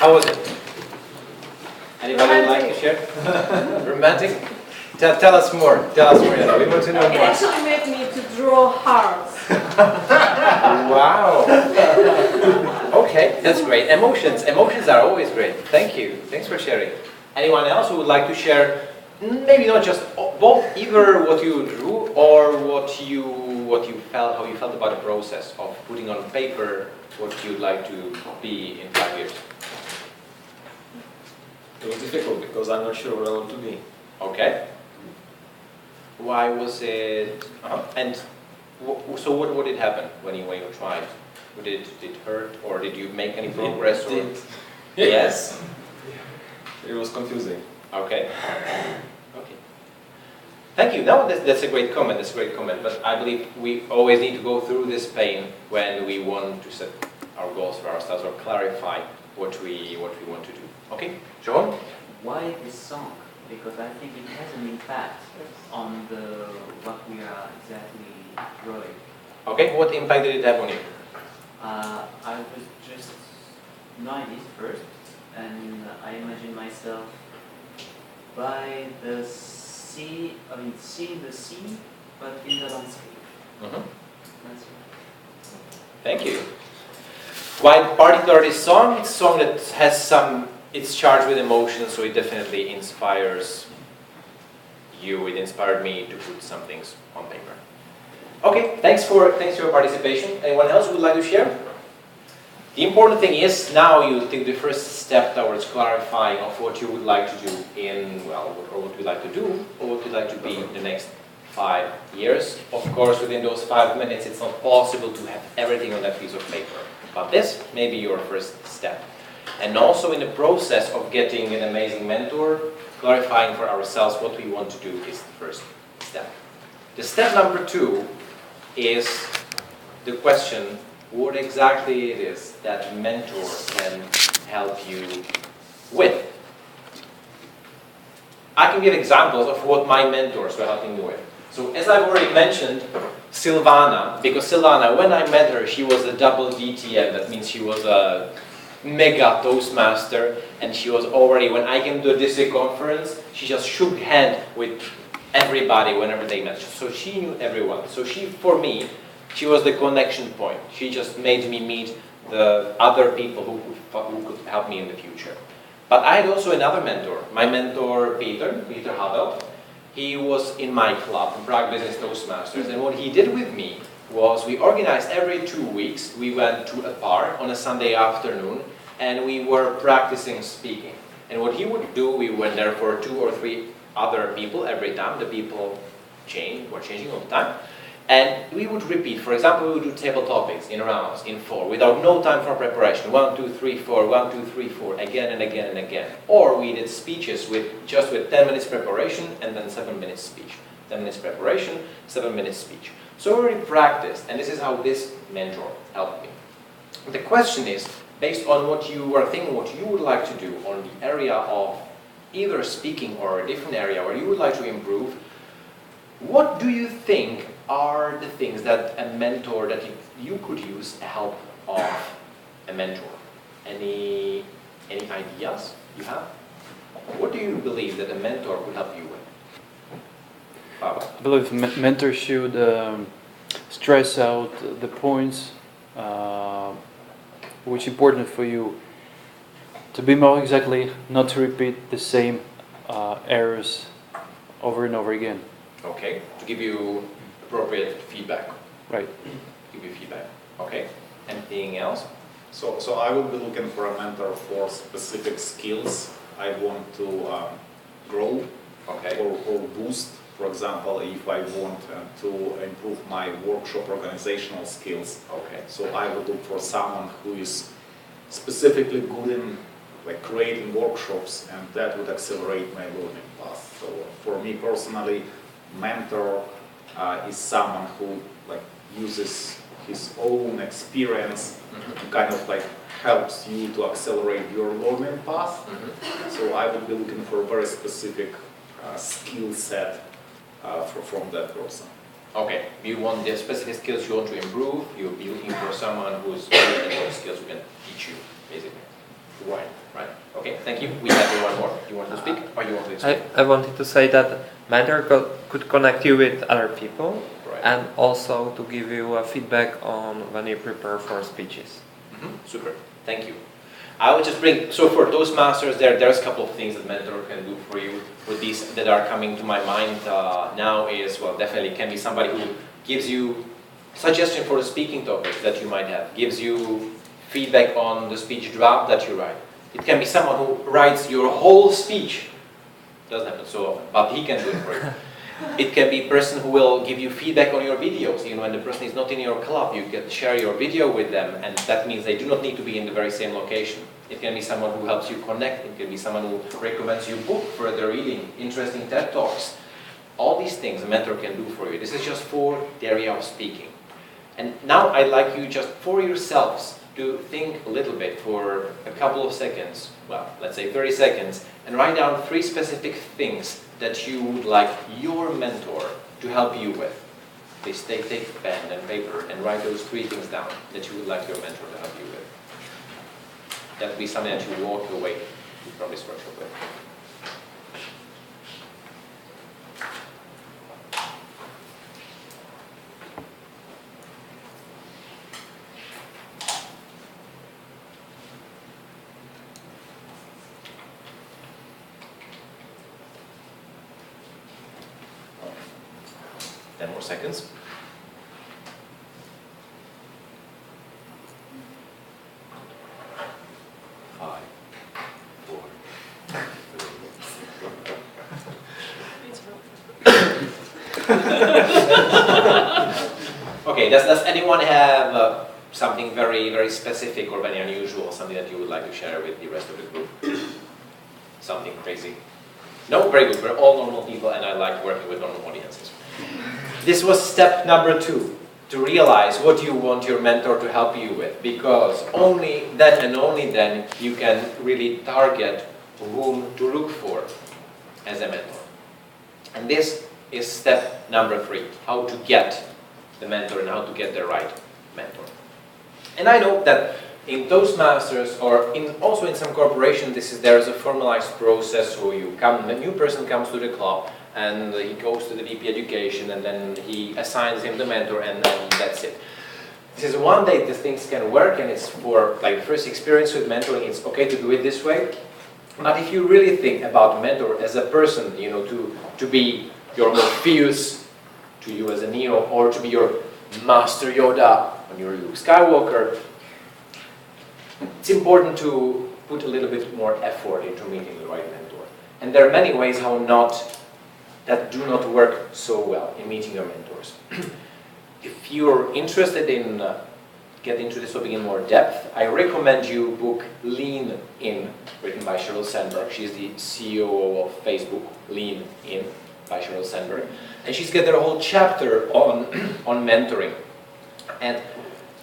How was it? Anybody would like to share? Romantic? Tell us more. Tell us more. Yana. We want to know It more. actually made me to draw hearts. Wow. Okay, that's great. Emotions are always great. Thank you. Thanks for sharing. Anyone else who would like to share? Maybe not just both, either what you drew or what you felt, how you felt about the process of putting on paper what you'd like to be in 5 years. It was difficult because I'm not sure what I want to be. Okay. Why was it? And so what did happen when you tried? Did it hurt, or did you make any progress? It did. Yes. It was confusing. Okay. Okay. Thank you. No, that's a great comment. That's a great comment. But I believe we always need to go through this pain when we want to set our goals for ourselves or clarify what we want to do. Okay, John. Why this song? Because I think it has an impact on what we are exactly drawing. Okay, what impact did it have on you? I was just 90s first, and I imagined myself by the sea. I mean, seeing the sea, but in the landscape. Mm-hmm. That's it. Thank you. Why particularly this song? It's a song that has some. It's charged with emotion, so it definitely inspires you. It inspired me to put some things on paper. Okay, thanks for your participation. Anyone else who would like to share? The important thing is now you take the first step towards clarifying of what you would like to do or what you'd like to do, or what you'd like to be in the next 5 years. Of course, within those 5 minutes, it's not possible to have everything on that piece of paper. But this may be your first step. And also in the process of getting an amazing mentor, clarifying for ourselves what we want to do is the first step. The step number 2 is the question, what exactly it is that mentor can help you with. I can give examples of what my mentors were helping me with. So as I've already mentioned, Silvana, because Silvana, when I met her, she was a double DTM, that means she was a mega Toastmaster, and she was already, when I came to a district conference, she just shook hand with everybody whenever they met. So she knew everyone. So for me, she was the connection point. She just made me meet the other people who could help me in the future. But I had also another mentor, my mentor Peter Havel. He was in my club, Prague Business Toastmasters, and what he did with me was we organized every 2 weeks, we went to a bar on a Sunday afternoon, and we were practicing speaking. And what he would do, we went there for 2 or 3 other people every time. The people were changing all the time. And we would repeat. For example, we would do table topics in rounds, in 4, without no time for preparation. 1, 2, 3, 4, 1, 2, 3, 4, again and again and again. Or we did speeches with 10 minutes preparation and then 7 minutes speech. 10 minutes preparation, 7 minutes speech. So we already practiced, and this is how this mentor helped me. The question is, based on what you were thinking, what you would like to do on the area of either speaking or a different area where you would like to improve, what do you think are the things that a mentor, that you could use help of a mentor? Any ideas you have? What do you believe that a mentor could help you with? Baba. I believe mentors should stress out the points which are important for you to be more exactly, not to repeat the same errors over and over again. Okay, to give you appropriate feedback. Right. Give you feedback. Okay. Anything else? So I will be looking for a mentor for specific skills I want to grow, Okay. or boost. For example, if I want to improve my workshop organizational skills, Okay. so I would look for someone who is specifically good in creating workshops, and that would accelerate my learning path. So for me personally, mentor is someone who uses his own experience and kind of helps you to accelerate your learning path. So I would be looking for a very specific skill set from that person. Okay. You want the specific skills you want to improve. You'll be looking for someone who's good at those skills who can teach you, basically. Right. thank you. We have one more. You want to speak or you want to explain? I wanted to say that mentor could connect you with other people Right. and also to give you feedback on when you prepare for speeches. Super, thank you. I would just bring, so for Toastmasters, there's a couple of things that Mentor can do for you with these that are coming to my mind now is, well, definitely can be somebody who gives you suggestion for the speaking topics that you might have, gives you feedback on the speech draft that you write. It can be someone who writes your whole speech. Doesn't happen so often, but he can do it for you. It can be a person who will give you feedback on your videos. Even when the person is not in your club, you can share your video with them, and that means they do not need to be in the very same location. It can be someone who helps you connect. It can be someone who recommends you book, further reading, interesting TED Talks. All these things a mentor can do for you. This is just for the area of speaking. And now I'd like you just for yourselves to think a little bit for a couple of seconds, well, let's say 30 seconds, and write down 3 specific things that you would like your mentor to help you with. Please take pen and paper and write those 3 things down that you would like your mentor to help you with. That would be something that you walk away from this workshop with. More seconds. 5, 4. Okay, does anyone have something very, very specific or very unusual, something that you would like to share with the rest of the group? Something crazy? No? Very good. We're all normal people and I like working with normal audiences. This was step number 2, to realize what you want your mentor to help you with, because only then and only then you can really target whom to look for as a mentor. And this is step number 3, how to get the mentor and how to get the right mentor. And I know that in Toastmasters or also in some corporations, there is a formalized process where a new person comes to the club and he goes to the VP Education and then he assigns him the mentor and then that's it. This is one day the things can work and it's for like the first experience with mentoring, it's okay to do it this way. But if you really think about mentor as a person, you know, to be your Morpheus, to you as a Neo, or to be your Master Yoda when you're Luke Skywalker, it's important to put a little bit more effort into meeting the right mentor. And there are many ways that do not work so well in meeting your mentors. If you're interested in getting into this topic in more depth, I recommend you book Lean In, written by Sheryl Sandberg. She's the CEO of Facebook, Lean In by Sheryl Sandberg. And she's got a whole chapter on mentoring. And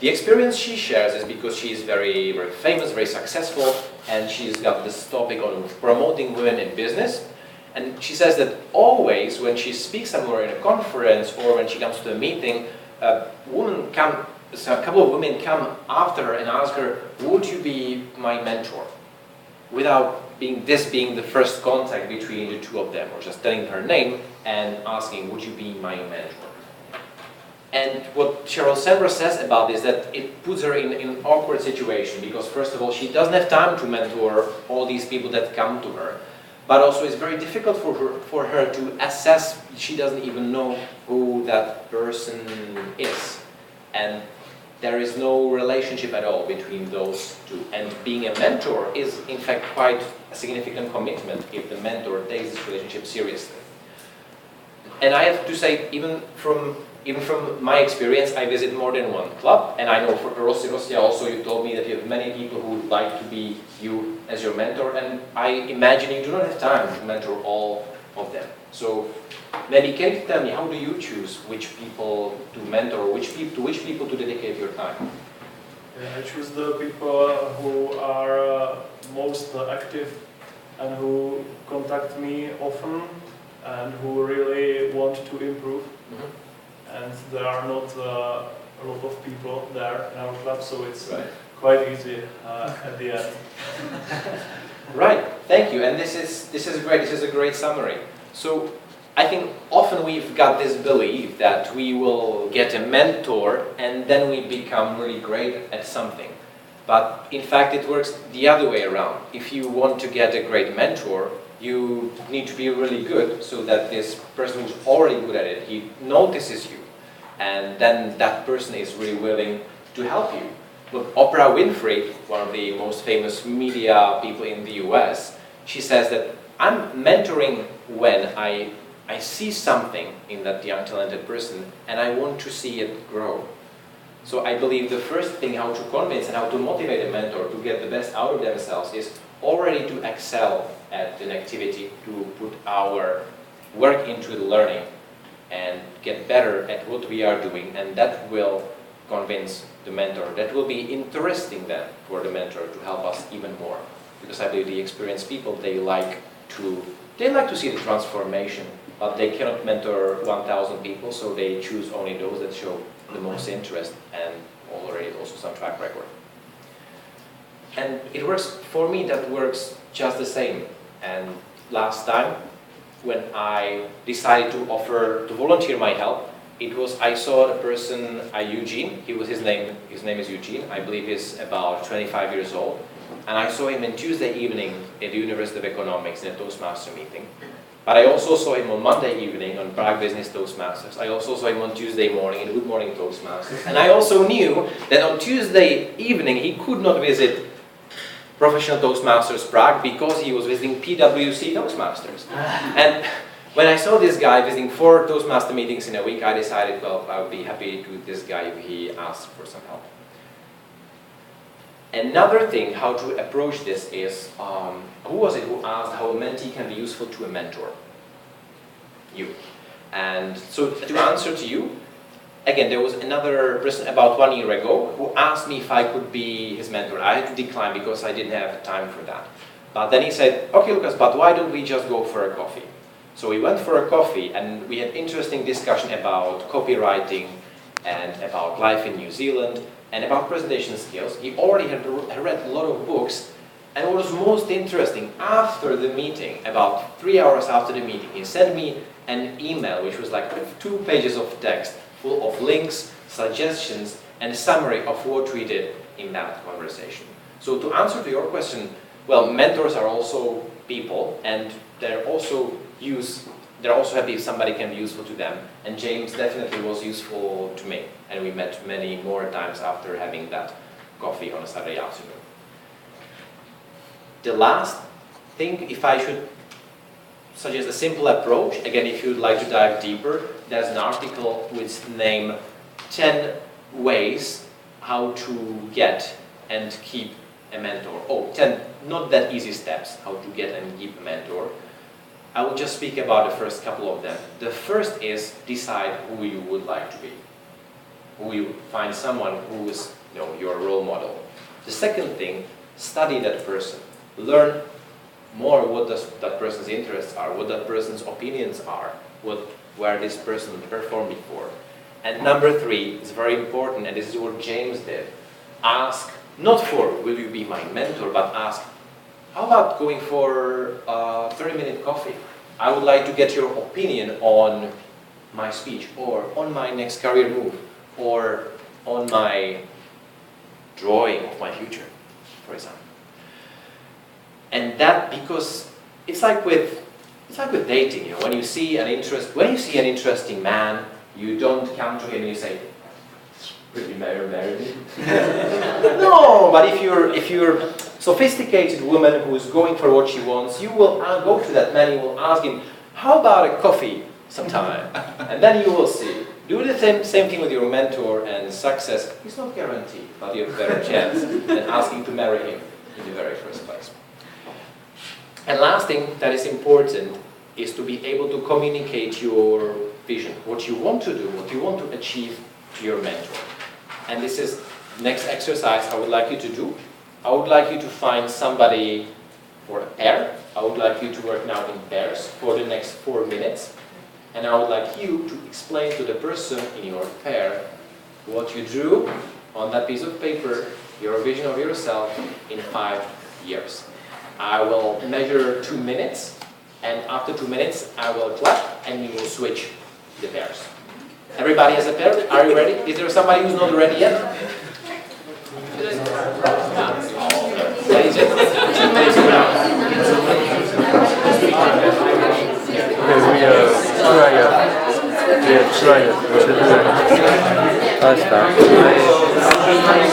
the experience she shares is because she's very, very famous, very successful, and she's got this topic on promoting women in business. And she says that always when she speaks somewhere in a conference or when she comes to a meeting, a couple of women come after her and ask her, would you be my mentor? Without being the first contact between the two of them, or just telling her name and asking, would you be my mentor? And what Sheryl Sandberg says about this, that it puts her in an awkward situation, because first of all, she doesn't have time to mentor all these people that come to her. But also it's very difficult for her to assess, she doesn't even know who that person is. And there is no relationship at all between those two. And being a mentor is in fact quite a significant commitment if the mentor takes this relationship seriously. And I have to say, even from my experience, I visit more than one club, and I know for Rossi also, you told me that you have many people who would like to be you as your mentor, and I imagine you do not have time to mentor all of them. So maybe can you tell me, how do you choose which people to mentor, to which people to dedicate your time? I choose the people who are most active and who contact me often and who really want to improve. Mm-hmm. And there are not a lot of people there in our club, so it's Right. quite easy at the end. Right, thank you. And this is great. This is a great summary. So I think often we've got this belief that we will get a mentor and then we become really great at something. But in fact, it works the other way around. If you want to get a great mentor, you need to be really good so that this person who's already good at it, he notices you. And then that person is really willing to help you. Look, Oprah Winfrey, one of the most famous media people in the US, she says that I'm mentoring when I see something in that young talented person and I want to see it grow. So I believe the first thing how to convince and how to motivate a mentor to get the best out of themselves is already to excel at an activity, to put our work into the learning and get better at what we are doing, and that will convince the mentor. That will be interesting then for the mentor to help us even more. Because I believe the experienced people, they like to see the transformation, but they cannot mentor 1,000 people, so they choose only those that show the most interest and already also some track record. And it works, for me, that works just the same. And last time, when I decided to volunteer my help, it was, I saw the person, Eugene, his name is Eugene, I believe he's about 25 years old, and I saw him on Tuesday evening at the University of Economics in a Toastmaster meeting. But I also saw him on Monday evening on Prague Business Toastmasters. I also saw him on Tuesday morning in Good Morning Toastmasters. And I also knew that on Tuesday evening he could not visit Professional Toastmasters Prague because he was visiting PwC Toastmasters. And when I saw this guy visiting 4 Toastmaster meetings in a week, I decided, well, I would be happy to this guy if he asked for some help. Another thing, how to approach this is, who was it who asked how a mentee can be useful to a mentor? You. And so to answer to you, again, there was another person about 1 year ago who asked me if I could be his mentor. I had to decline because I didn't have time for that. But then he said, okay, Lucas, but why don't we just go for a coffee? So we went for a coffee and we had interesting discussion about copywriting and about life in New Zealand and about presentation skills. He already had read a lot of books, and what was most interesting, after the meeting, about 3 hours after the meeting, he sent me an email which was like 2 pages of text full of links, suggestions, and a summary of what we did in that conversation. So to answer to your question, well, mentors are also people, and they're also happy if somebody can be useful to them. And James definitely was useful to me, and we met many more times after having that coffee on a Saturday afternoon. The last thing, if I should suggest a simple approach, again, if you'd like to dive deeper, there's an article with the name 10 ways how to get and keep a mentor. 10 not that easy steps how to get and keep a mentor. I will just speak about the first couple of them. The first is decide who you would like to be. Who you find someone who is your role model. The second thing, study that person. Learn more what that person's interests are, what that person's opinions are, where this person performed before. And number 3 is very important, and this is what James did. Ask, not for will you be my mentor, but ask, how about going for a 30-minute coffee? I would like to get your opinion on my speech, or on my next career move, or on my drawing of my future, for example. And that, because it's like with dating, when you see an interesting man, you don't come to him and you say, "Will you marry me?" No, but if you're sophisticated woman who is going for what she wants, you will go to that man, you will ask him, how about a coffee sometime? And then you will see. Do the same thing with your mentor, and success is not guaranteed, but you have a better chance than asking to marry him in the very first place. And last thing that is important is to be able to communicate your vision, what you want to do, what you want to achieve to your mentor. And this is next exercise I would like you to do. I would like you to find somebody for a pair. I would like you to work now in pairs for the next 4 minutes. And I would like you to explain to the person in your pair what you drew on that piece of paper, your vision of yourself in 5 years. I will measure 2 minutes, and after 2 minutes, I will clap, and we will switch the pairs. Everybody has a pair? Are you ready? Is there somebody who's not ready yet? Ladies and gentlemen, 2 minutes from now. Okay, we try it. I'll start.